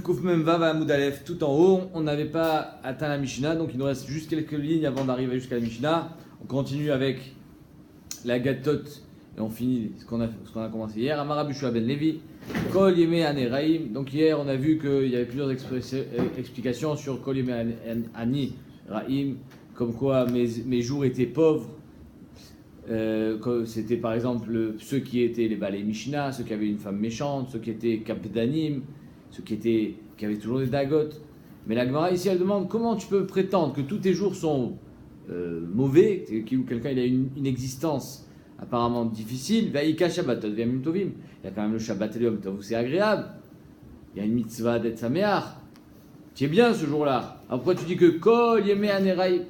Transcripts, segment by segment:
Kouf Memva va Moudalef tout en haut. On n'avait pas atteint la Mishnah, donc il nous reste juste quelques lignes avant d'arriver jusqu'à la Mishnah. On continue avec la Gatot et on finit ce qu'on a commencé hier. Amara Bushua Ben Levi, Kol Yeme Ani Raim. Donc hier on a vu qu'il y avait plusieurs explications sur Kol Yeme Ani Raim, comme quoi mes jours étaient pauvres. C'était par exemple ceux qui étaient les balais Mishnah, ceux qui avaient une femme méchante, ceux qui étaient Kapdanim, ceux qui avaient toujours des dagot. Mais la Gemara ici elle demande comment tu peux prétendre que tous tes jours sont mauvais, que quelqu'un il a une existence apparemment difficile. Vaïka Shabbatot V'yamim Tovim. Il y a quand même le Shabbat et le Yom Tov où c'est agréable. Il y a une mitzvah d'être saméar. Tu es bien ce jour-là. Alors pourquoi tu dis que Kol Yeme Anerai?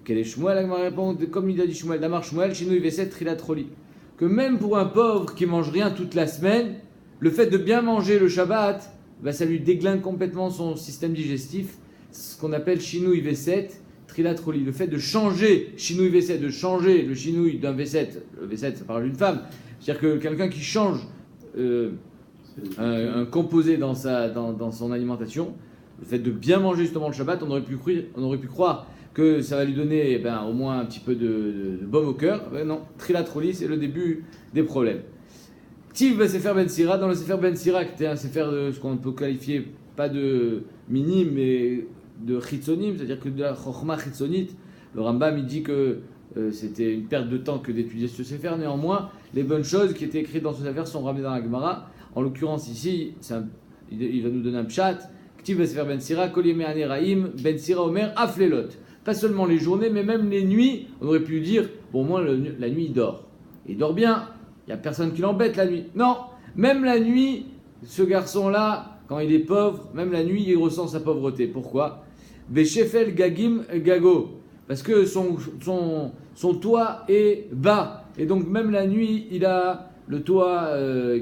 Quel est Shmuel? La Gemara répond comme il a dit Shmuel, Damar Shmuel, Shinu Iveset Trilat Roli. Que même pour un pauvre qui mange rien toute la semaine, le fait de bien manger le Shabbat, ça lui déglingue complètement son système digestif, ce qu'on appelle Shinui Veset, Trilat Roli. Le fait de changer Shinui Veset, de changer le Shinui d'un Veset, le Veset ça parle d'une femme, c'est-à-dire que quelqu'un qui change un composé dans son alimentation, le fait de bien manger justement le Shabbat, on aurait pu croire que ça va lui donner au moins un petit peu de baume au cœur. Non, Trilat Roli, c'est le début des problèmes. Tiv Sefer Ben Sira, dans le Sefer Ben Sira, qui était un Sefer de ce qu'on peut qualifier pas de minime, mais de chitzonim, c'est-à-dire que de la chokhma chitzonite. Le Rambam il dit que c'était une perte de temps que d'étudier ce Sefer. Néanmoins, les bonnes choses qui étaient écrites dans ce Sefer sont ramenées dans la Gemara. En l'occurrence ici, il va nous donner un pshat. Tiv Sefer Ben Sira, Kol Yemei Ani Raim, Ben Sira Omer Aflelot. Pas seulement les journées, mais même les nuits. On aurait pu dire, bon, au moins la nuit il dort. Il dort bien. Il n'y a personne qui l'embête la nuit. Non, même la nuit, ce garçon-là, quand il est pauvre, même la nuit, il ressent sa pauvreté. Pourquoi? Veshefel Gagim Gago. Parce que son toit est bas. Et donc, même la nuit, il a le toit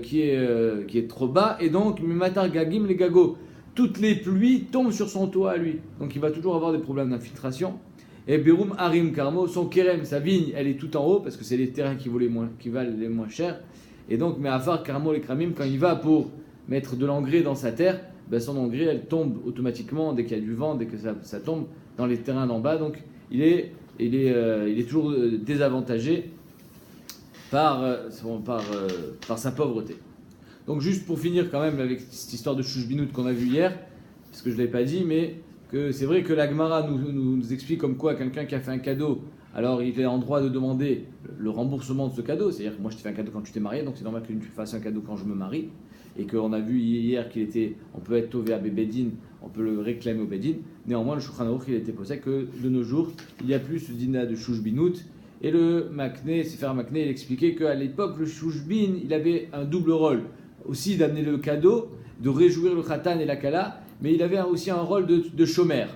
qui est trop bas. Et donc, Mimatar Gagim les Gago. Toutes les pluies tombent sur son toit à lui. Donc, il va toujours avoir des problèmes d'infiltration. Et Berum Harim Karmo, son Kerem, sa vigne, elle est tout en haut, parce que c'est les terrains qui valent les moins chers. Et donc, mais Afar Karmo les Kramim, quand il va pour mettre de l'engrais dans sa terre, son engrais, elle tombe automatiquement dès qu'il y a du vent, dès que ça tombe dans les terrains d'en bas. Donc, il est toujours désavantagé par sa pauvreté. Donc, juste pour finir quand même avec cette histoire de Shushbinout qu'on a vu hier, parce que je ne l'ai pas dit, mais que c'est vrai que la Gemara nous explique comme quoi quelqu'un qui a fait un cadeau, alors il est en droit de demander le remboursement de ce cadeau. C'est-à-dire que moi je t'ai fait un cadeau quand tu t'es marié, donc c'est normal que tu fasses un cadeau quand je me marie. Et qu'on a vu hier on peut être tové à Bedin, on peut le réclamer au Bedin. Néanmoins, le Shulchan Aruch, il était posé que de nos jours, il n'y a plus ce dîner de Shushbinout. Et le Makné, Sefer Makné, il expliquait qu'à l'époque, le Shushbin, il avait un double rôle. Aussi d'amener le cadeau, de réjouir le Khatan et la Kala, mais il avait aussi un rôle de chômeur.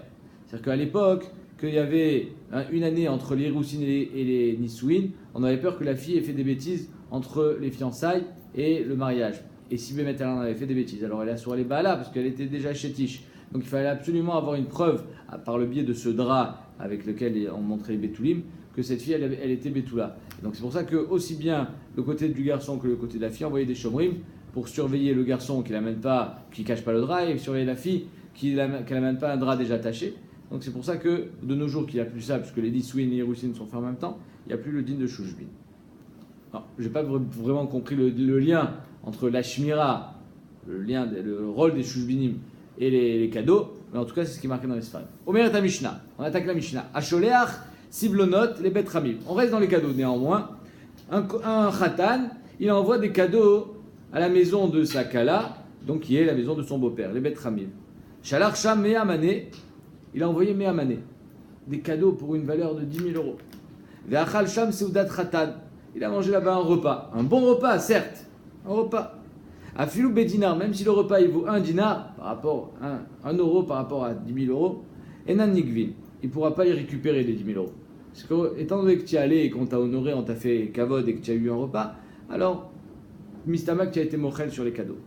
C'est-à-dire qu'à l'époque, qu'il y avait une année entre les Roussines et les Nisouines, on avait peur que la fille ait fait des bêtises entre les fiançailles et le mariage. Et si Bémet elle en avait fait des bêtises, alors elle a sur les Baala, parce qu'elle était déjà chétiche. Donc il fallait absolument avoir une preuve, par le biais de ce drap avec lequel on montrait les Betoulim, que cette fille, elle était Betoula. Donc c'est pour ça que aussi bien le côté du garçon que le côté de la fille envoyaient des chomrim pour surveiller le garçon qui ne cache pas le drap, et surveiller la fille qui n'amène pas un drap déjà attaché. Donc c'est pour ça que de nos jours qu'il n'y a plus ça, puisque les Nisouines et les Roussines sont faits en même temps, il n'y a plus le din de Shushbin. Je n'ai pas vraiment compris le lien entre la Shmira, le rôle des Shushbinim et les cadeaux, mais en tout cas c'est ce qui est marqué dans les Sfarim. Omer et Mishnah, on attaque la Mishnah. Asholeach, Siblonot, les Bet Ramim. On reste dans les cadeaux néanmoins. Un Khatan, il envoie des cadeaux à la maison de sa Kala, donc qui est la maison de son beau-père, les Bet Ramim. Shalach Sham Mehamane, il a envoyé Mehamane, des cadeaux pour une valeur de 10 000 euros. Ve'achal Sham Seudat Khatan, il a mangé là-bas un repas, un bon repas certes, un repas. Afilou Bedinar, même si le repas il vaut 1 dinar, par rapport à 1 euro par rapport à 10 000 euros, Enan Nikvin, il ne pourra pas les récupérer les 10 000 euros. Parce que, étant donné que tu es allé et qu'on t'a honoré, on t'a fait kavod et que tu as eu un repas, alors, Mistamak, tu as été mochel sur les cadeaux.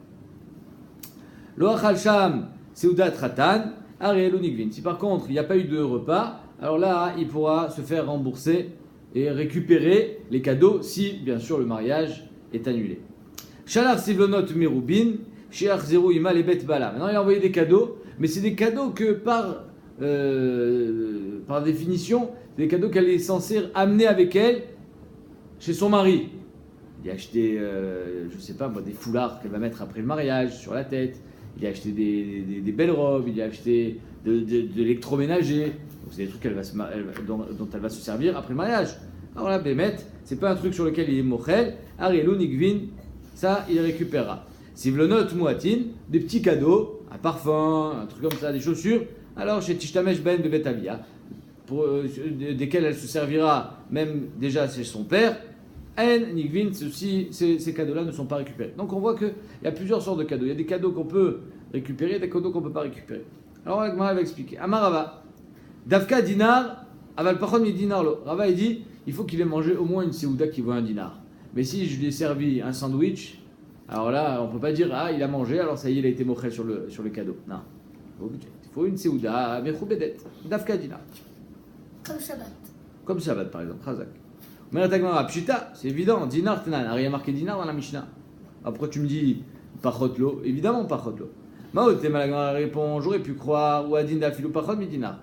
Lo achal sham seudat khatan, arelu nikvin. Si par contre, il n'y a pas eu de repas, alors là, il pourra se faire rembourser et récupérer les cadeaux si, bien sûr, le mariage est annulé. Shalaf sivlonot merubin, chez Arzero Ima les bêtes Bala. Maintenant, il a envoyé des cadeaux, mais c'est des cadeaux que par définition, c'est des cadeaux qu'elle est censée amener avec elle chez son mari. Il a acheté, je sais pas moi, des foulards qu'elle va mettre après le mariage sur la tête. Il a acheté des belles robes. Il a acheté de l'électroménager. Donc c'est des trucs dont elle va se servir après le mariage. Alors là, Bémet, c'est pas un truc sur lequel il est mochel. Arielou, Nikvin, ça, il récupérera. Si vous le note Mouatin, des petits cadeaux, un parfum, un truc comme ça, des chaussures, alors chez Tishtamesh Ben de Betavia, desquels elle se servira même déjà chez son père, En, Nikvin, ces cadeaux-là ne sont pas récupérés. Donc on voit qu'il y a plusieurs sortes de cadeaux. Il y a des cadeaux qu'on peut récupérer, des cadeaux qu'on ne peut pas récupérer. Alors la Gemara va expliquer. Amarava, Davka dinar, aval pachon mi dinar lo. Rava il dit, il faut qu'il ait mangé au moins une séouda qui vaut un dinar. Mais si je lui ai servi un sandwich, alors là, on ne peut pas dire, ah, il a mangé, alors ça y est, il a été moché sur le cadeau. Non. Il faut une séouda, mechoubedet, Davka dinar. Comme Shabbat. Comme Shabbat, par exemple, Chazak. Mais pshita, c'est évident, dinar, il n'y a rien marqué dinar dans la Mishnah. Après, tu me dis, pachotlo, évidemment, pachotlo. Maote Malagmara répond, j'aurais pu croire, ou adin dafilou pachot mi dinar.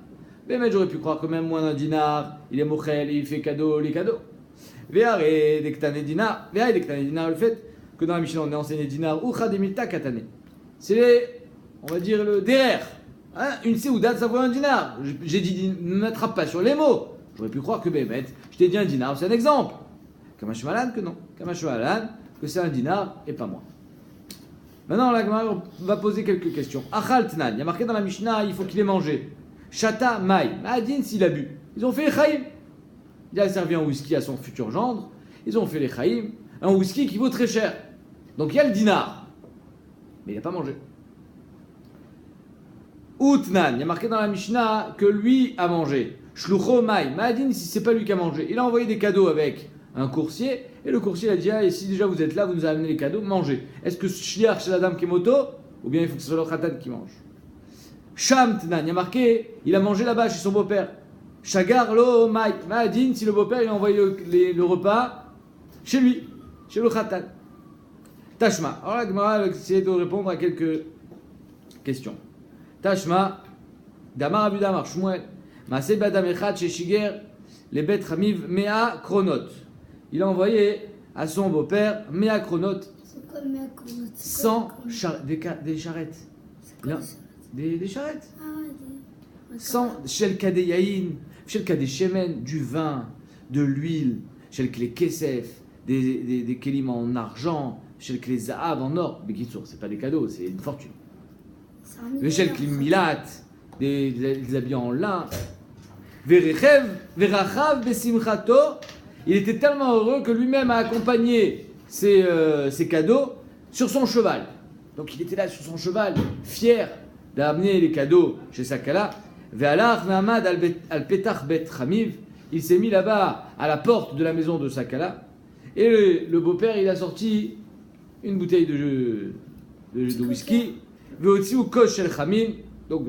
Mais j'aurais pu croire que même moins d'un dinar, il est mochel et il fait cadeau, les cadeaux. Veare dektane dinar, le fait que dans la Mishnah on est enseigné dinar, ou chademilta katane. C'est, on va dire, le derrière. Hein, une séouda, ça vaut un dinar. J'ai dit, ne m'attrape pas sur les mots. J'aurais pu croire que Bémet, je t'ai dit un dinar, c'est un exemple. Kamashmalan que non. Kamashmalan que c'est un dinar et pas moi. Maintenant, la Gemara va poser quelques questions. Achal Tnan, il y a marqué dans la Mishnah, il faut qu'il ait mangé. Shata Mai, Ma'adin s'il a bu. Ils ont fait les Chaïm. Il a servi un whisky à son futur gendre. Ils ont fait les Chaïm. Un whisky qui vaut très cher. Donc il y a le dinar. Mais il n'a pas mangé. Outnan, il y a marqué dans la Mishnah que lui a mangé. Shlucho Mai, Ma'adin si c'est pas lui qui a mangé. Il a envoyé des cadeaux avec un coursier. Et le coursier a dit, ah, et si déjà vous êtes là, vous nous avez amené les cadeaux, mangez. Est-ce que shliach c'est la dame qui est moto, ou bien il faut que ce soit le khatan qui mange? Sham Tnan, il y a marqué, il a mangé là-bas chez son beau-père. Shagar lo mai, Ma'adin, si le beau-père il a envoyé le repas chez lui, chez le khatan. Tashma, alors la Gemara va essayer de répondre à quelques questions. Tashma, Damar Abu Damar, Shmuel, Maaseh Badam Echad chez Shiger, les bêtes Hamiv Mea Kronot. Il a envoyé à son beau-père Mea Kronot. C'est quoi Mea Kronot? 100 des charrettes. Quoi, Des charrettes. Ah ouais, 100 Shel Kadeh Yahin, Shel Kadeh Shemen, du vin, de l'huile, Shel Kle Kesef, des kelim en argent, Shel Kle Zahav en or. Mais Gitsour, c'est pas des cadeaux, c'est une fortune. Le Shel Kle Milat, des habits en lin. Verachav Besimchato. Il était tellement heureux que lui-même a accompagné ses cadeaux sur son cheval. Donc il était là sur son cheval, fier d'amener les cadeaux chez Sakala. Ve'alach Nahamad al Petach Bet Hamiv. Il s'est mis là-bas à la porte de la maison de Sakala. Et le beau-père, il a sorti une bouteille de whisky. Ve'otziu kos shel chamin. Donc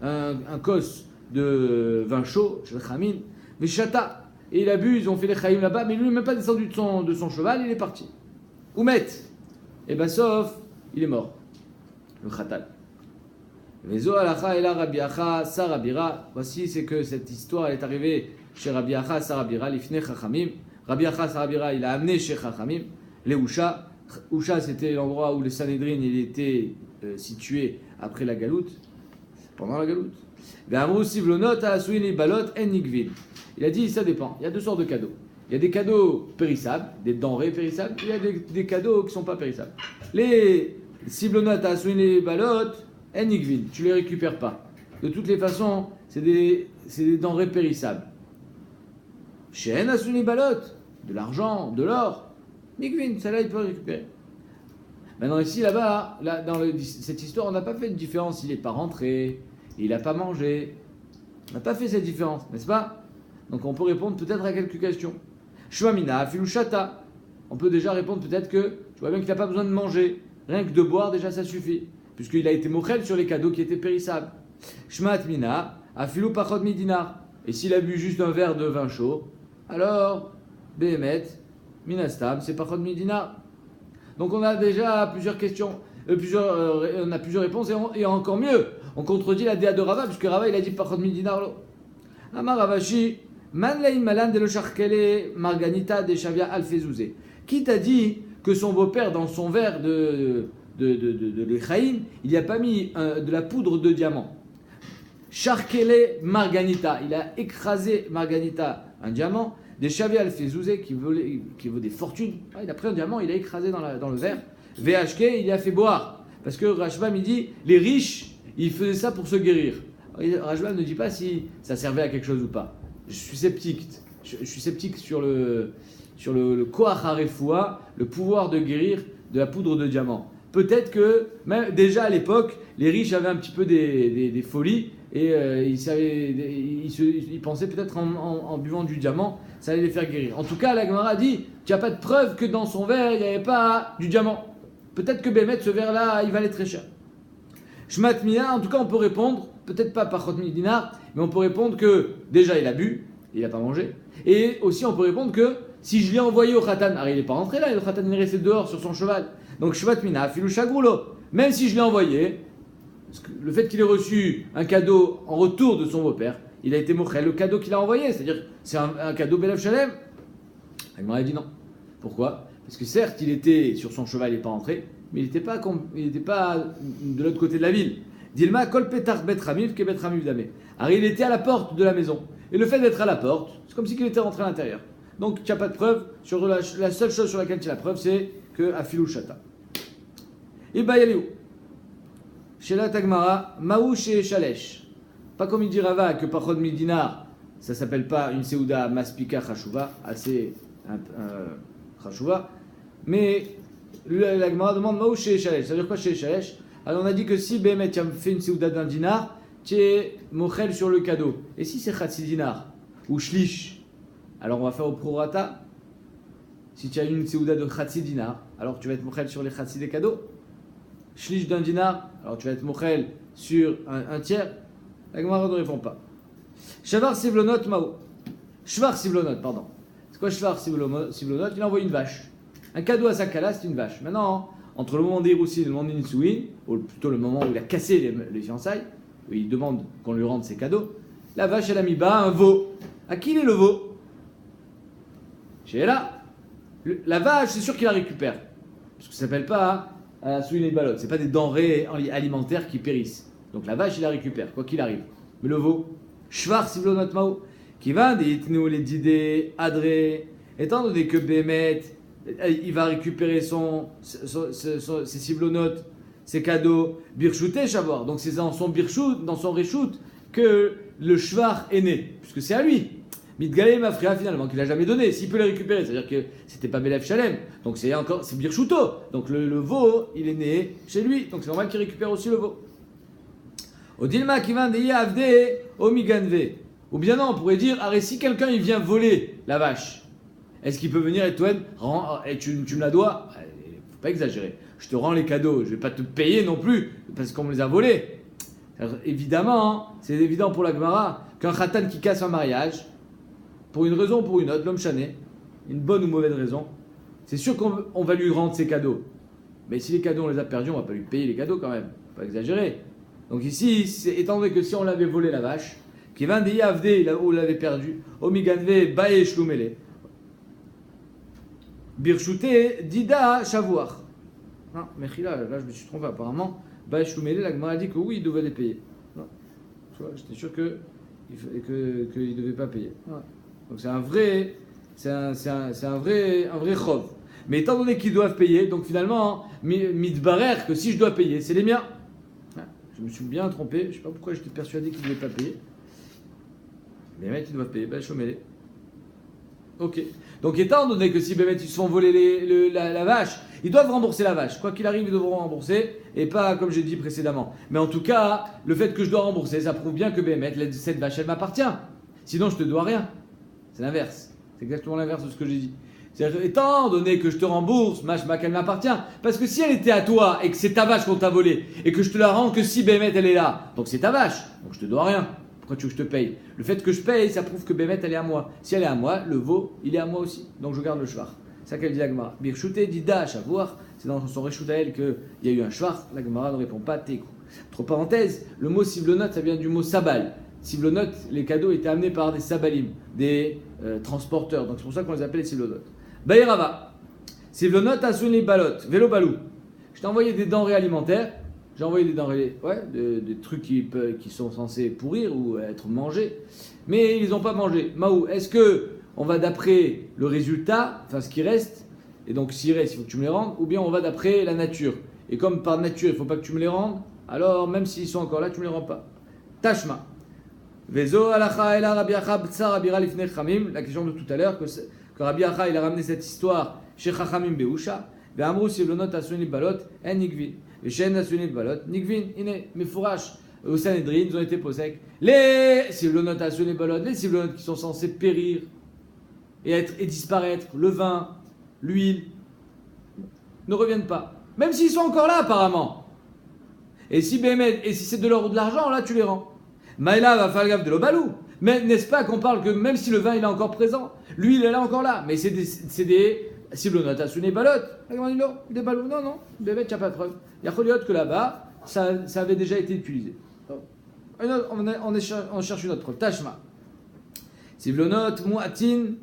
un kos de vin chaud, shel chamin. Ve'shata. Et il a bu, ils ont fait les chaïm là-bas, mais lui n'est même pas descendu de son cheval, il est parti. Oumet. Et ben sauf, il est mort. Le khatal. Vezo alacha ela Rabbi Acha Sarabira. Voici, c'est que cette histoire elle est arrivée chez Rabbi Acha Sarabira, l'ifne chachamim. Rabbi Acha Sarabira, il a amené chez chachamim les Usha. Usha, c'était l'endroit où le Sanhedrin il était situé après la galoute, pendant la galoute. Ve'amru sivlonot ha'asuin balot en nikvin. Il a dit, ça dépend. Il y a deux sortes de cadeaux. Il y a des cadeaux périssables, des denrées périssables, et il y a des cadeaux qui ne sont pas périssables. Les ciblonat à les balotes, enigvin, tu ne les récupères pas. De toutes les façons, c'est des denrées périssables. Chez Asuni balotes, de l'argent, de l'or, nigvin, ça là il peut récupérer. Maintenant ici, là-bas, dans cette histoire, on n'a pas fait de différence. Il n'est pas rentré, il n'a pas mangé. On n'a pas fait cette différence, n'est-ce pas? Donc on peut répondre peut-être à quelques questions. Shwamina, filouchata. On peut déjà répondre peut-être que tu vois bien qu'il n'a pas besoin de manger. Rien que de boire, déjà ça suffit. Puisqu'il a été mochel sur les cadeaux qui étaient périssables. Shmat mina, afilou pachot mi dinar. Et s'il a bu juste un verre de vin chaud, alors, behemet, minastam, c'est pachot mi dinar. Donc on a déjà plusieurs questions. on a plusieurs réponses et encore mieux, on contredit la déa de Rava, puisque Rava il a dit Pachot Midinar lo. Amar Ravashi, Man leim malan de lo sharkele marganita de Shavia alfezouze. Qui t'a dit que son beau-père, dans son verre de l'Echaïm, il n'y a pas mis de la poudre de diamant? Sharkele marganita, il a écrasé marganita, un diamant, des Shavia alfezouze qui vaut des fortunes. Ah, il a pris un diamant, il a écrasé dans le verre. VHK, il y a fait boire. Parce que Rashbam, il dit, les riches, ils faisaient ça pour se guérir. Rashbam ne dit pas si ça servait à quelque chose ou pas. Je suis sceptique. Je suis sceptique sur le koach harefoua, le pouvoir de guérir de la poudre de diamant. Peut-être que, même déjà à l'époque, les riches avaient un petit peu des folies et ils pensaient peut-être en buvant du diamant, ça allait les faire guérir. En tout cas, la Gemara dit, tu n'as pas de preuve que dans son verre, il n'y avait pas du diamant. Peut-être que Bémet, ce verre-là, il valait très cher. Shmat Mina, en tout cas, on peut répondre, peut-être pas par Chot Dinar, mais on peut répondre que déjà il a bu, il n'a pas mangé. Et aussi, on peut répondre que si je l'ai envoyé au Khatan, alors il n'est pas rentré là, le Khatan il est resté dehors sur son cheval. Donc Shmat Mina, Filou Chagroulo, même si je l'ai envoyé, parce que le fait qu'il ait reçu un cadeau en retour de son beau-père, il a été moché le cadeau qu'il a envoyé, c'est-à-dire c'est un cadeau Belav Shalem. Il m'aurait dit non. Pourquoi? Parce que certes, il était sur son cheval, il n'est pas rentré, mais il n'était pas de l'autre côté de la ville. Dilma kol petar bet ramiv ke bet ramiv damé. Alors il était à la porte de la maison. Et le fait d'être à la porte, c'est comme s'il était rentré à l'intérieur. Donc tu n'as pas de preuve. Sur la seule chose sur laquelle tu as la preuve, c'est que afilou shata. Et bayaliou. Chez la Tagmara, maou chez Shalesh. Pas comme il dit Rava que Pachot Midinar, ça s'appelle pas une Seouda Maspika Chashuva, assez Chashuva. Mais la Gemara demande Maou chez Shalesh. Ça veut dire quoi chez Shalesh? Alors on a dit que si Bémet tu as fait une Seouda d'un dinar, tu es mochel sur le cadeau. Et si c'est Khatsi dinar ou Shlish, alors on va faire au prorata. Si tu as une Seouda de Khatsi dinar, alors tu vas être mochel sur les Khatsi des cadeaux. Shlish d'un dinar, alors tu vas être mochel sur un tiers. La Gemara ne répond pas. Shavar Sivlonot Mao. Shvar Sivlonot, pardon. C'est quoi Shvar Sivlonot? Il a envoyé une vache. Un cadeau à Sakala, c'est une vache. Maintenant, entre le moment des Roussi et le moment des Nitsouin, ou plutôt le moment où il a cassé les fiançailles, où il demande qu'on lui rende ses cadeaux, la vache, elle a mis bas un veau. À qui il est le veau? Chez Ella. La vache, c'est sûr qu'il la récupère. Parce que ça ne s'appelle pas Souin et Balot. Ce n'est pas des denrées alimentaires qui périssent. Donc la vache, il la récupère, quoi qu'il arrive. Mais le veau, Shvar Sivlonot Mao, qui va nous les didés, Adré, étant donné que Bémet, il va récupérer ses Sivlonot, ses cadeaux, Birchouté Shavar. Donc c'est dans son Birchout, dans son Réchout, que le Shvar est né, puisque c'est à lui. Midgalé Mafria finalement, qu'il n'a jamais donné. S'il peut les récupérer, c'est-à-dire que c'était pas Belev Shalem, donc c'est Birchouto. Donc le veau, il est né chez lui, donc c'est normal qu'il récupère aussi le veau. Odilma qui vient de Avde Omiganve. Ou bien non, on pourrait dire, si quelqu'un il vient voler la vache, est-ce qu'il peut venir et toi, tu me la dois? Faut pas exagérer. Je te rends les cadeaux, je vais pas te payer non plus, parce qu'on me les a volés. Alors, évidemment, c'est évident pour la Gemara, qu'un khatan qui casse un mariage, pour une raison ou pour une autre, l'homme chané, une bonne ou mauvaise raison, c'est sûr qu'on va lui rendre ses cadeaux. Mais si les cadeaux on les a perdus, on va pas lui payer les cadeaux quand même. Faut pas exagérer. Donc ici, étant donné que si on l'avait volé la vache, qui vient de Yavde, où on l'avait perdu, Omiganve, Bae Shlumele, Birchouté, Dida, Shavouar. Non, mais là, je me suis trompé apparemment. Bae Shlumele, la Gemara a dit que oui, il devait les payer. Non. Tu vois, j'étais sûr qu'il ne devait pas payer. Ouais. Donc c'est un vrai chov. Mais étant donné qu'ils doivent payer, donc finalement, mitbarer que si je dois payer, c'est les miens. Je me suis bien trompé, je ne sais pas pourquoi j'étais persuadé qu'ils ne devaient pas payer. Les mecs, ils doivent payer, ben chômez-les. Ok. Donc étant donné que si Bémet ils se font voler la vache, ils doivent rembourser la vache. Quoi qu'il arrive, ils devront rembourser, et pas comme j'ai dit précédemment. Mais en tout cas, le fait que je dois rembourser, ça prouve bien que Bémet, cette vache, elle m'appartient. Sinon, je te dois rien. C'est l'inverse. C'est exactement l'inverse de ce que j'ai dit. C'est-à-dire, étant donné que je te rembourse, qu'elle m'appartient. Parce que si elle était à toi et que c'est ta vache qu'on t'a volée et que je te la rends que si Bémet elle est là, donc c'est ta vache, donc je te dois rien. Pourquoi tu veux que je te paye? Le fait que je paye, ça prouve que Bémet elle est à moi. Si elle est à moi, le veau, il est à moi aussi. Donc je garde le shvar. C'est ça qu'elle dit la Gemara. Birshute dida shavuach, c'est dans son Reshut à elle qu'il y a eu un shvar. La Gemara ne répond pas teku. Entre parenthèses, le mot sivlonot, ça vient du mot sabal. Sivlonot, les cadeaux étaient amenés par des sabalim, des transporteurs. Donc c'est pour ça qu'on les appelle les sivlonot. Bayrava, sivlonot asuni balot, vélo balou. Je t'ai envoyé des denrées alimentaires. J'ai envoyé des denrées, des trucs qui sont censés pourrir ou être mangés, mais ils n'ont pas mangé. Maou, est-ce que on va d'après le résultat, enfin ce qui reste, et donc s'il reste, il faut que tu me les rendes, ou bien on va d'après la nature. Et comme par nature, il ne faut pas que tu me les rendes, alors même s'ils sont encore là, tu ne me les rends pas. Tashma. Vezo alacha ela Rabbi Acha b'tsar abira lifnei chamim. La question de tout à l'heure, que Rabbi Acha il a ramené cette histoire chez Chachamim Beusha. Ve'amru sivlonot asuni balot en nigvin. Ve'shen asuni balot nigvin. Ine mefourash au Sanhedrin, ils ont été posés. Les sivlonot asuni balot, les sivlonot qui sont censés périr et disparaître, le vin, l'huile, ne reviennent pas. Même s'ils sont encore là apparemment. Et si c'est de l'or ou de l'argent, là tu les rends. Maïla va faire gaffe de l'obalou. Mais n'est-ce pas qu'on parle que même si le vin il est encore présent, l'huile elle est encore là. Mais c'est des sivlonot asuni balot. Des ballots, non, Bémet, il n'y a pas de preuve. Il y a Choliot que là-bas, ça avait déjà été utilisé. On cherche une autre preuve. Tashma. Sivlonot mu'atin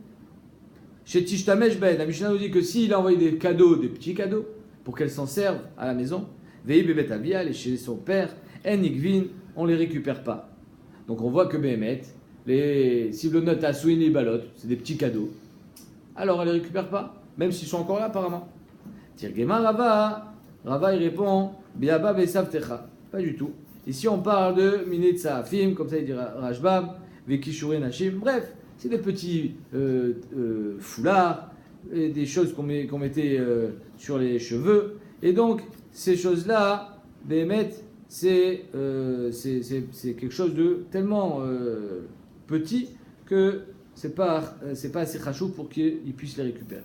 chez Tishtamesh Ben. La Mishnah nous dit que s'il a envoyé des cadeaux, des petits cadeaux, pour qu'elle s'en serve à la maison, Vei Bebet Avia, elle est chez son père, En Igvin, on ne les récupère pas. Donc on voit que Bémet, les Sivlonot Asouini Balot, c'est des petits cadeaux. Alors elle ne les récupère pas, même s'ils sont encore là apparemment. Tirgema Rava il répond Biaba Besavtecha. Pas du tout. Ici on parle de Minet Saafim, comme ça il dit Rajbam, Vekishure Nashim, bref, c'est des petits foulards, et des choses qu'on mettait sur les cheveux. Et donc ces choses-là, Bémet, c'est quelque chose de tellement petit que c'est pas assez chachou pour qu'ils puissent les récupérer.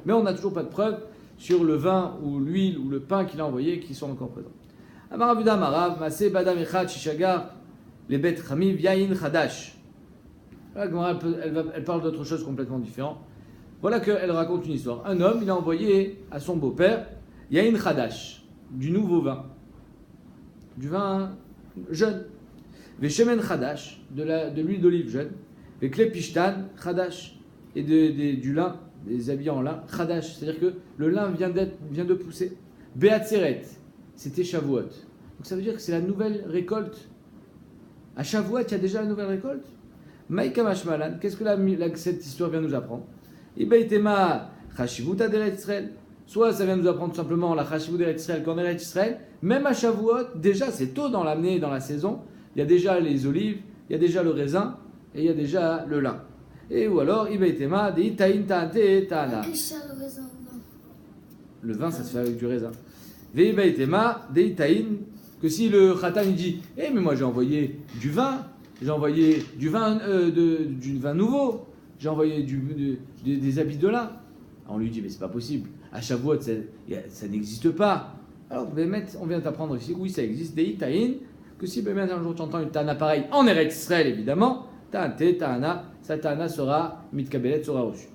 Mais on n'a toujours pas de preuve sur le vin ou l'huile ou le pain qu'il a envoyé qui sont encore présents. Amaravuda Marav, Masé Badam Echad Shishagar, les bêtes Chamiv Yain Chadash. Elle parle d'autre chose complètement différente. Voilà qu'elle raconte une histoire. Un homme, il a envoyé à son beau-père Yain Chadash, du nouveau vin. Du vin jeune. Veshemen Chadash, de l'huile d'olive jeune. Vekle Pishtan Chadash, et du lin, des habits en lin, Chadash, c'est-à-dire que le lin vient de pousser. Beatzeret, c'était Shavuot. Donc ça veut dire que c'est la nouvelle récolte. À Shavuot, il y a déjà la nouvelle récolte. Maïka Mashmalan, qu'est-ce que cette histoire vient nous apprendre? Ibaitema Chashivuta d'Eretz Israël. Soit ça vient nous apprendre tout simplement la Chashivut d'Eretz Israël, qu'en Eretz Israël, même à Shavuot, déjà c'est tôt dans l'année, dans la saison, il y a déjà les olives, il y a déjà le raisin, et il y a déjà le lin. Et ou alors, Ibaitema de Itaïn Ta'ante Ta'ana. Le vin, ça se fait avec du raisin. Veibaitema de Itaïn, que si le Khatan il dit, mais moi j'ai envoyé du vin, j'ai envoyé du vin nouveau, j'ai envoyé des habits de lin. On lui dit, mais c'est pas possible. À Shavuot, ça n'existe pas. Alors, Bémet, on vient t'apprendre ici, oui, ça existe, des Itaïn, que si Bémet un jour tu entends une Tana pareil, en Eretz Israël évidemment, Ta'ante, Ta'ana, sa Ta'ana sera, Mitkabelet sera reçue.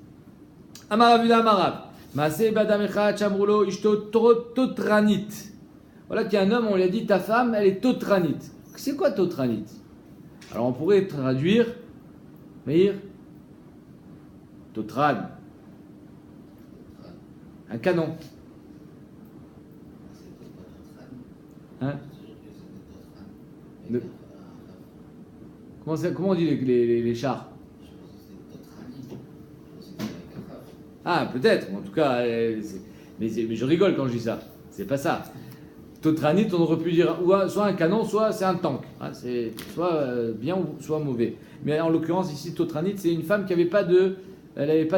Amaravula Amarav, Masé Badamecha Chamrulo Ishto Totranit. Voilà qu'il y a un homme, on lui a dit, ta femme, elle est Totranit. C'est quoi Totranit? Alors on pourrait traduire, Meir, Totran, un canon. Hein? Comment on dit les chars? Ah, peut-être, en tout cas, mais je rigole quand je dis ça. C'est pas ça. Totranit, on aurait pu dire soit un canon, soit c'est un tank. Hein, c'est soit bien ou soit mauvais. Mais en l'occurrence, ici, Totranit, c'est une femme qui n'avait pas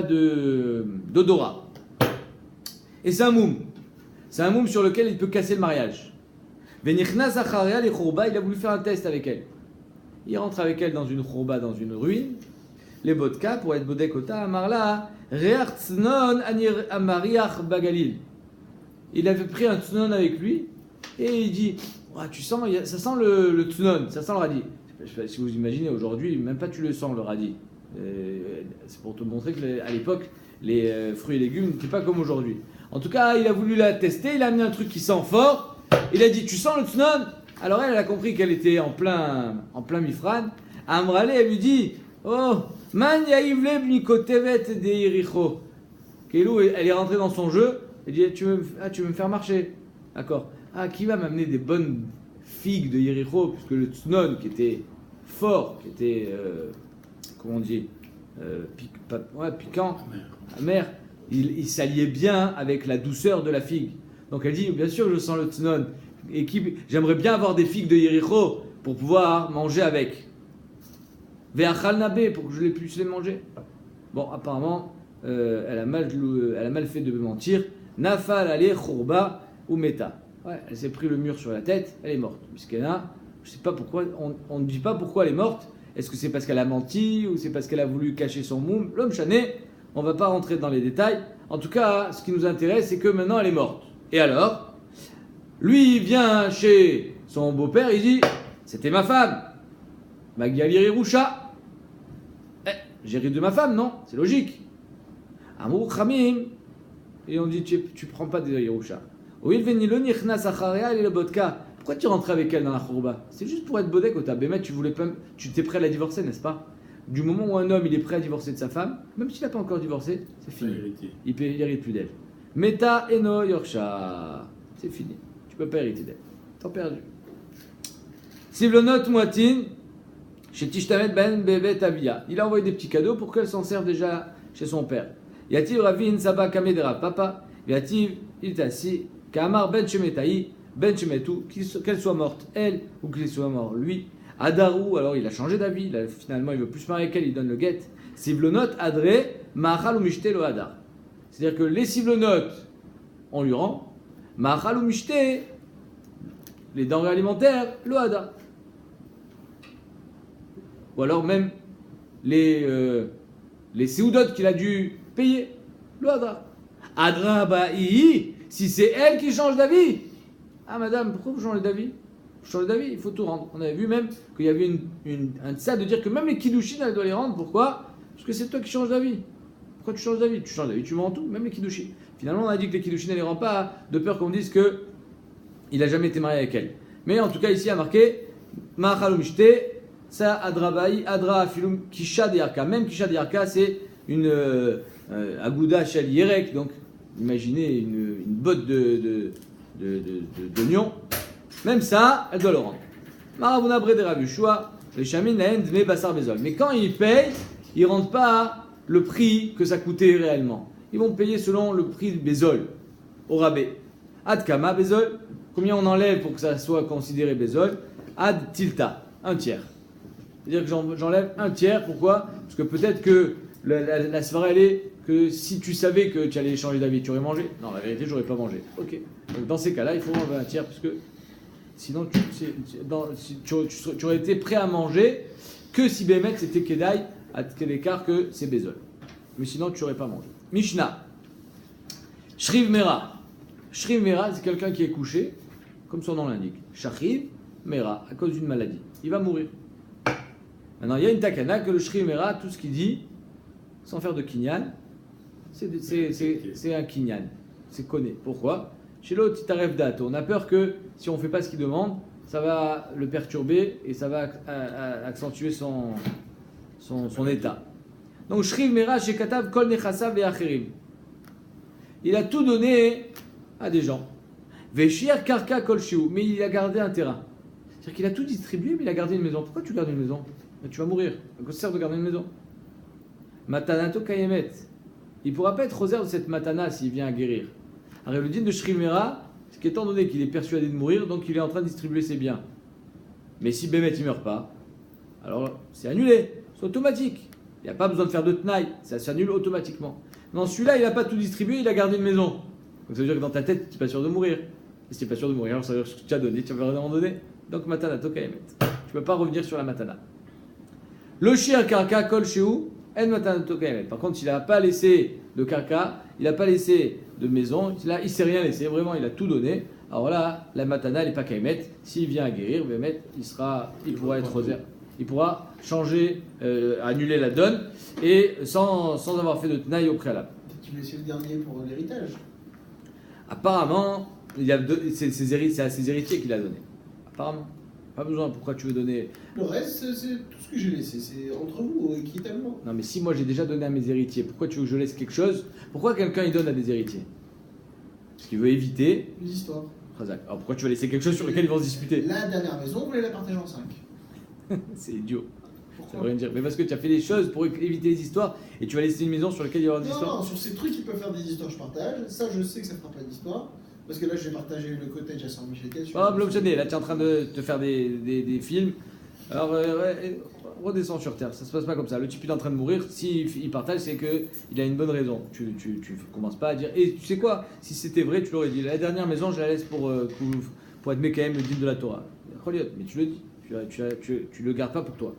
d'odorat. Et c'est un moum. C'est un moum sur lequel il peut casser le mariage. Venichna Zacharia, les chourba, il a voulu faire un test avec elle. Il rentre avec elle dans une chourba, dans une ruine. Les bodka, pour être bodekota, amarla, reach tznon amariach bagalil. Il avait pris un tznon avec lui. Et il dit, tu sens, ça sent le tznon, ça sent le radis. Je ne sais pas si vous imaginez, aujourd'hui, même pas tu le sens le radis. C'est pour te montrer qu'à l'époque, les fruits et légumes n'étaient pas comme aujourd'hui. En tout cas, il a voulu la tester, il a amené un truc qui sent fort. Il a dit, tu sens le tsnon? Alors elle a compris qu'elle était en plein mifran. Amrale, elle lui dit, oh, man yaivle bnikotevet de Yericho. Kelou, elle est rentrée dans son jeu. Elle dit, tu veux me faire marcher? D'accord. Ah, qui va m'amener des bonnes figues de Yericho? Puisque le tsnon, qui était fort, qui était, comment on dit, piquant, amer, il s'alliait bien avec la douceur de la figue. Donc elle dit, bien sûr, je sens le tsnon. Et j'aimerais bien avoir des figues de Yericho pour pouvoir manger avec. Ve'achal nabe, pour que je puisse les manger. Bon, apparemment, elle a mal fait de mentir. Nafal ale chourba ou meta. Ouais, elle s'est pris le mur sur la tête, elle est morte. Miskena, je sais pas pourquoi, on ne dit pas pourquoi elle est morte. Est-ce que c'est parce qu'elle a menti ou c'est parce qu'elle a voulu cacher son moum? L'homme chané, on va pas rentrer dans les détails. En tout cas, ce qui nous intéresse, c'est que maintenant elle est morte. Et alors, lui, il vient chez son beau-père, il dit, c'était ma femme. Magiali Roucha. J'ai ri de ma femme, non? C'est logique. Amour Khamim. Et on dit, tu prends pas de Yerusha. Pourquoi tu rentrais avec elle dans la khourba? C'est juste pour être bodek au tabémet, tu t'es prêt à la divorcer, n'est-ce pas? Du moment où un homme il est prêt à divorcer de sa femme, même s'il n'a pas encore divorcé, c'est fini. Il hérite plus d'elle. Meta eno yorsha. C'est fini. Tu peux pas hériter d'elle. T'as perdu. Sivlonot Moatin, chez Tishtamet Ben Bebet Avia. Il a envoyé des petits cadeaux pour qu'elle s'en serve déjà chez son père. Yativ Ravin Saba Kamedera Papa. Yativ Iltasi Kamar Ben Shemetaï Ben Shemetu. Qu'elle soit morte, elle, ou qu'il soit mort, lui. Adarou, alors il a changé d'avis. Finalement, il veut plus se marier qu'elle, il donne le guet. Sivlonot Adre Mahal ou Mishte lo Adar. C'est-à-dire que les Sivlonot, on lui rend. Mahal ou Mishte, les denrées alimentaires, lo Adar. Ou alors même les séoudotes qu'il a dû payer. Le Adra. Adra ba'i, si c'est elle qui change d'avis. Ah madame, pourquoi vous changez d'avis? Vous changez d'avis, il faut tout rendre. On avait vu même qu'il y avait un tsa de dire que même les kiddushin, elle doit les rendre. Pourquoi? Parce que c'est toi qui changes d'avis. Pourquoi tu changes d'avis? Tu changes d'avis, tu mens tout, même les kiddushin. Finalement, on a dit que les kiddushin, elle les rend pas de peur qu'on dise qu'il n'a jamais été marié avec elle. Mais en tout cas, ici, il y a marqué Ma'achal mishte. Ça, Adrabaï, Adra Filum, Kisha de Yarka. Même Kisha de Yarka, c'est une Agouda Shel Yerek. Donc, imaginez une botte d'oignon. Même ça, elle doit le rendre. Maravuna Bredera Bushua, les Chamin, la Dme Bassar Bezol. Mais quand ils payent, ils ne rendent pas le prix que ça coûtait réellement. Ils vont payer selon le prix de Bezol, au rabais. Ad Kama Bezol, combien on enlève pour que ça soit considéré Bezol? Ad Tilta, un tiers. C'est-à-dire que j'enlève un tiers, pourquoi? Parce que peut-être que la soirée elle est que si tu savais que tu allais changer d'avis, tu aurais mangé. Non, la vérité, j'aurais pas mangé. Ok. Donc dans ces cas-là, il faut enlever un tiers, parce que sinon tu aurais été prêt à manger que si Bémet c'était Kedai, à quel écart que c'est Bézol. Mais sinon, tu n'aurais pas mangé. Mishnah. Shriv Mera. Shriv Mera, c'est quelqu'un qui est couché, comme son nom l'indique. Shriv Mera, à cause d'une maladie. Il va mourir. Maintenant, il y a une takana que le Shriv Mera, tout ce qu'il dit, sans faire de kinyan, c'est un kinyan. C'est connu. Pourquoi? Chez l'autre, Titaref Dat, on a peur que si on ne fait pas ce qu'il demande, ça va le perturber et ça va accentuer son état. Donc, Shriv Mera, chez Katav, Kol Nechasav et Acherim. Il a tout donné à des gens. Veshir Karka Kol Shiu, mais il a gardé un terrain. C'est-à-dire qu'il a tout distribué, mais il a gardé une maison. Pourquoi tu gardes une maison? Tu vas mourir. À quoi ça sert de garder une maison? Matanato Kayemet. Il ne pourra pas être rosaire de cette matana s'il vient à guérir. Alors le din de Shriv Mera, c'est qu'étant donné qu'il est persuadé de mourir, donc il est en train de distribuer ses biens. Mais si Bémet il ne meurt pas, alors c'est annulé. C'est automatique. Il n'y a pas besoin de faire de tenaille. Ça s'annule automatiquement. Non, celui-là, il n'a pas tout distribué, il a gardé une maison. Donc ça veut dire que dans ta tête, tu n'es pas sûr de mourir. Et si tu n'es pas sûr de mourir, alors ça veut dire que tu as donné, tu vas vraiment donner. Donc Matanato Kayemet. Tu ne peux pas revenir sur la matana. Le shir karka kol sheu en matanato kayemet. Par contre, il n'a pas laissé de karka, il n'a pas laissé de maison, là, il ne s'est rien laissé, vraiment, il a tout donné. Alors là, la matana, elle n'est pas kayemet. S'il vient à guérir, il pourra être rosaire. Il pourra changer, annuler la donne, et sans avoir fait de tenaille au préalable. qu'il laissait le dernier pour l'héritage. Apparemment, c'est à ses héritiers qu'il a donné. Apparemment. Pas besoin, pourquoi tu veux donner... Le reste, c'est tout ce que j'ai laissé, c'est entre vous, équitablement. Non mais si moi j'ai déjà donné à mes héritiers, pourquoi tu veux que je laisse quelque chose? Pourquoi quelqu'un il donne à des héritiers? Parce qu'il veut éviter... Les histoires. Alors pourquoi tu vas laisser quelque chose sur lequel ils vont se disputer? La dernière maison, vous voulez la partager en 5. C'est idiot. Ça Pourquoi? veut rien dire. Mais parce que tu as fait des choses pour éviter les histoires et tu vas laisser une maison sur laquelle il y aura des histoires. Non, sur ces trucs qui peuvent faire des histoires, je partage. Ça, je sais que ça fera pas d'histoire. Parce que là, j'ai partagé le cottage à Saint-Michel. Ah, Blobchané, là tu es en train de te faire des films. Alors, redescends sur terre, ça se passe pas comme ça. Le type il est en train de mourir, s'il partage, c'est qu'il a une bonne raison. Tu commences pas à dire. Et tu sais quoi? Si c'était vrai, tu l'aurais dit. La dernière maison, je la laisse pour être Mekahem, le digne de la Torah. Mais tu le dis, tu le gardes pas pour toi.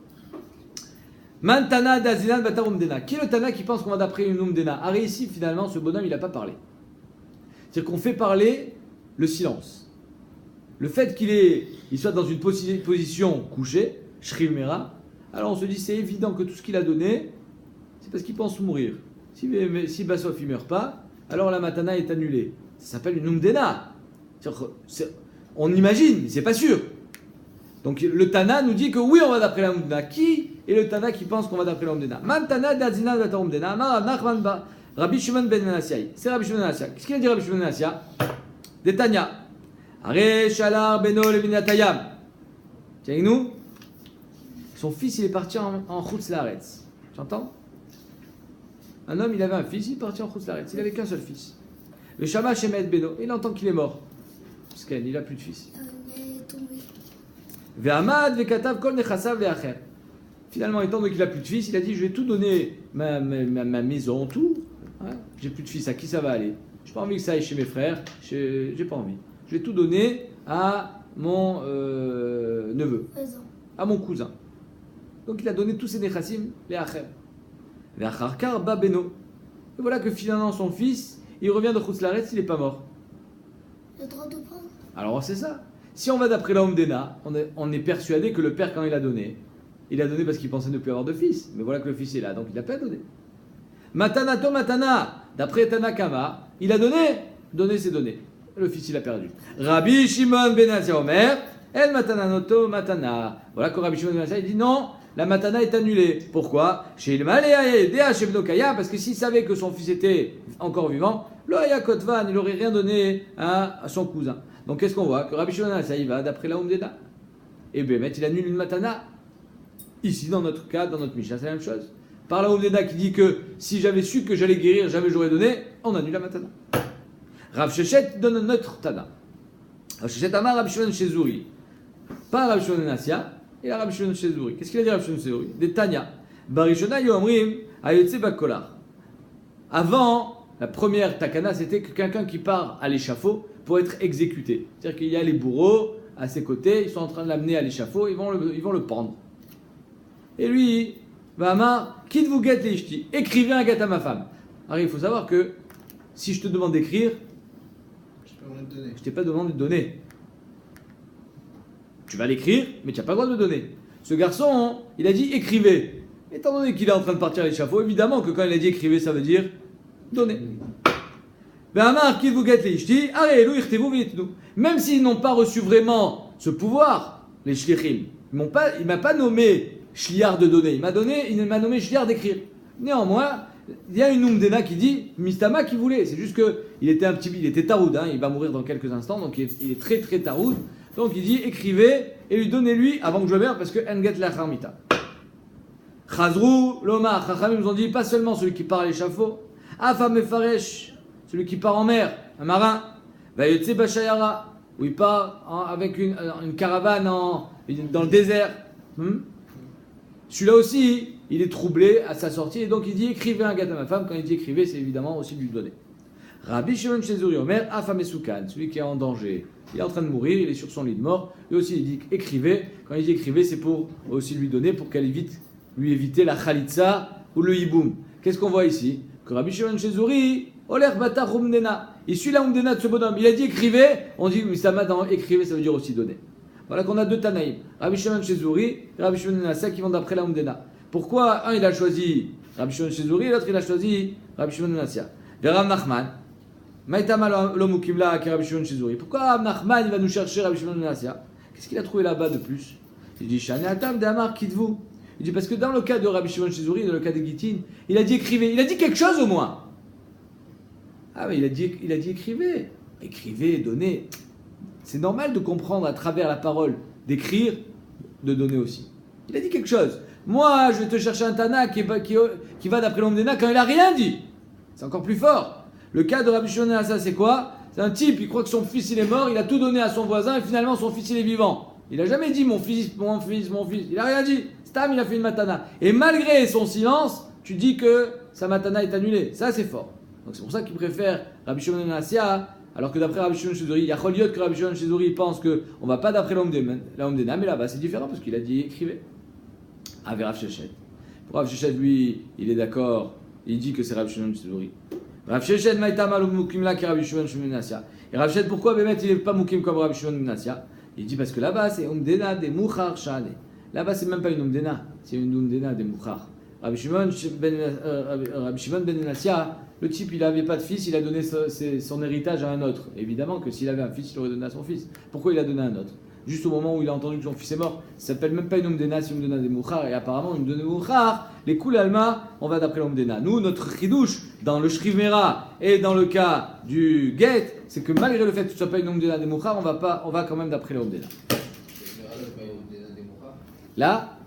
Mantana Dazinan Batarumdena. Qui est le Tana qui pense qu'on va d'après une Umdena? Arrête ici, finalement, ce bonhomme, il n'a pas parlé. C'est-à-dire qu'on fait parler le silence. Le fait qu'il soit dans une position couchée, Shrimera, alors on se dit c'est évident que tout ce qu'il a donné, c'est parce qu'il pense mourir. Si Bassof il meurt pas, alors la matana est annulée. Ça s'appelle une Umdena. On imagine, mais c'est pas sûr. Donc le Tana nous dit que oui, on va d'après la Umdena. Qui est le Tana qui pense qu'on va d'après la Umdena? Mantana Dazina Batar Umdena, Amar Nachman Ba. Rabbi Shimon ben Menassiah. C'est Rabbi Shimon ben Menassiah. Qu'est-ce qu'il a dit Rabbi Shimon ben Menassiah? Des Tanya. Are Shalar Beno Levinatayam. Tiens avec nous. Son fils il est parti en Chutz Laaretz. Tu entends? Un homme il avait un fils, il est parti en Chutz Laaretz. Il avait qu'un seul fils. Le Shama Shemet Beno. Il entend qu'il est mort. Parce qu'il n'a plus de fils. Il est tombé. Ve'amad ve'katav kol nechasav ve'acher. Finalement, étant donné qu'il n'a plus de fils, il a dit je vais tout donner, ma maison, tout. Hein, j'ai plus de fils, à qui ça va aller? J'ai pas envie que ça aille chez mes frères, j'ai pas envie. Je vais tout donner à mon neveu, Raison. à mon cousin. Donc il a donné tous ses nechassim, les acher. Les acharkar babeno. Et voilà que finalement son fils, il revient de Chutz Laaretz, il n'est pas mort. Il a le droit de prendre. Alors c'est ça. Si on va d'après la Omdena, on est persuadé que le père, quand il a donné parce qu'il pensait ne plus avoir de fils. Mais voilà que le fils est là, donc il n'a pas donné. Matanato matana, d'après Tanakama, il a donné c'est donné. Le fils il a perdu. Rabbi Shimon ben Menassiah Omer, el matananoto matana. Voilà que Rabbi Shimon ben Menassiah il dit non, la matana est annulée. Pourquoi? Chez il parce que s'il savait que son fils était encore vivant, l'Oya Kotvan, il n'aurait rien donné à son cousin. Donc qu'est-ce qu'on voit? Que Rabbi Shimon ben Menassiah il va d'après la Omdena. Et bien, il annule une matana. Ici, dans notre cas, dans notre Mishnah, c'est la même chose. Par la Omdena qui dit que si j'avais su que j'allais guérir, jamais j'aurais donné, on annule la matana. Rav Shechet donne notre Tana. Rav Shechet Amar Rav Shimon Shezuri. Pas Rav Shimon Menassiah, et Rav Shimon Shezuri. Qu'est-ce qu'il a dit Rav Shimon Shezuri? Des Tanya. Barishona Yomrim Ayotse Bakolar. Avant, la première takana, c'était que quelqu'un qui part à l'échafaud pour être exécuté. C'est-à-dire qu'il y a les bourreaux à ses côtés, ils sont en train de l'amener à l'échafaud, ils vont le pendre. Et lui, Vama, quitte vous guette les ishti, écrivez un guette à ma femme. Alors il faut savoir que si je te demande d'écrire, je t'ai pas demandé de donner. Tu vas l'écrire, mais tu n'as pas le droit de me donner. Ce garçon, il a dit écrivez. Étant donné qu'il est en train de partir à l'échafaud, évidemment que quand il a dit écrivez, ça veut dire donner. Vama, quitte vous guette les ishti, même s'ils n'ont pas reçu vraiment ce pouvoir, les shlichim, il m'a pas nommé Shliar de donner, il m'a nommé Shliar d'écrire. Néanmoins, il y a une Umdena qui dit Mistama qui voulait. C'est juste qu'il était taroud, hein, il va mourir dans quelques instants, donc il est très très taroud. Donc il dit écrivez et lui donnez-lui avant que je meure parce que Enget la Charmita. Chazrou, Loma, Chachamim nous ont dit pas seulement celui qui part à l'échafaud, Afam Mefaresh, celui qui part en mer, un marin, Vayotse Bashayara, où il part avec une caravane dans le désert. Celui-là aussi, il est troublé à sa sortie et donc il dit écrivez un gâteau à ma femme. Quand il dit écrivez, c'est évidemment aussi lui donner. Rabbi Shimon Shezuri Omer, Afam Esoukan, celui qui est en danger, il est en train de mourir, il est sur son lit de mort. Lui aussi, il dit écrivez. Quand il dit écrivez, c'est pour aussi lui donner, pour qu'elle lui éviter la khalitsa ou le hiboum. Qu'est-ce qu'on voit ici? Que Rabbi Shimon Shezuri, Oler Bata Rumdena, il suit la Umdena de ce bonhomme. Il a dit écrivez, on dit mais ça m'a dans écrivez, ça veut dire aussi donner. Voilà qu'on a deux Tanaïm, Rabbi Shimon Shezuri et Rabbi Shimon Menassiah qui vont d'après la Umdena. Pourquoi un il a choisi Rabbi Shimon Shezuri et l'autre il a choisi Rabbi Shimon Menassiah? Rav Nachman, Maïtama l'homme Kimla qui Rabbi Shimon Shizuri. Pourquoi Rav Nachman il va nous chercher Rabbi Shimon ben Nassia? Qu'est-ce qu'il a trouvé là-bas de plus? Il dit Shani Atam de Amar Kitvu. Il dit parce que dans le cas de Rabbi Shimon Shizuri, dans le cas de Gittin, il a dit écrivez. Il a dit quelque chose au moins. Ah mais il a dit écrivez. Écrivez, donnez. C'est normal de comprendre à travers la parole, d'écrire, de donner aussi. Il a dit quelque chose. Moi, je vais te chercher un Tana qui va d'après l'Omdena quand il a rien dit. C'est encore plus fort. Le cas de Rabbi Shimon ben Nassia, c'est quoi? C'est un type, il croit que son fils il est mort, il a tout donné à son voisin et finalement son fils il est vivant. Il a jamais dit mon fils. Il a rien dit. Stam, il a fait une matana. Et malgré son silence, tu dis que sa matana est annulée. Ça, c'est fort. Donc c'est pour ça qu'il préfère Rabbi Shimon ben Nassia, alors que d'après Rabbi Shimon Shizuri, il y a Choliot que Rabbi Shimon Shizuri pense qu'on ne va pas d'après l'Omdena, mais là-bas c'est différent parce qu'il a dit écrivez. Avec Rav Shechet. Pour Rav Shechet, lui, il est d'accord, il dit que c'est Rabbi Shimon Shizuri. Rav Shechet, Maïtama l'Mukim là qui est Rabbi Shimon ben Nassia. Et Rav Shechet, pourquoi Bémet il n'est pas Mukim comme Rabbi Shimon ben Nassia? Il dit parce que là-bas c'est Omdena des Mouchar Shale. Là-bas c'est même pas une Omdena, c'est une Omdena des Mouchar. Rabbi Shimon ben Nassia, le type il n'avait pas de fils, il a donné son héritage à un autre. Évidemment que s'il avait un fils, il aurait donné à son fils. Pourquoi il a donné à un autre? Juste au moment où il a entendu que son fils est mort. Ça s'appelle même pas une Omdena, c'est une Omdena des Mouchar. Et apparemment, une Omdena des Mouchar, les Koul Alma, on va d'après l'Omdena. Nous, notre chidouche, dans le Shriv Mera et dans le cas du Get, c'est que malgré le fait que ce soit pas une Omdena des Mouchar, on va quand même d'après l'Omdena. Là,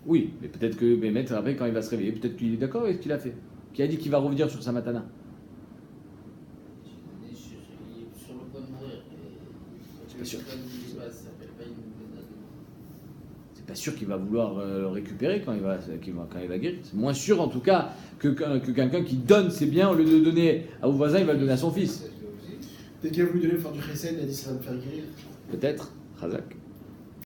oui, mais peut-être que Bémet, après, quand il va se réveiller, peut-être qu'il est d'accord avec ce qu'il a fait. Qui a dit qu'il va revenir sur sa matana. C'est pas sûr qu'il va vouloir le récupérer quand il va guérir. C'est moins sûr en tout cas que quelqu'un qui donne ses biens au lieu de donner à vos voisins, il va le donner à son fils. Dès qu'il a voulu donner pour faire du chesed, il a dit ça va me faire guérir. Peut-être, Chazak.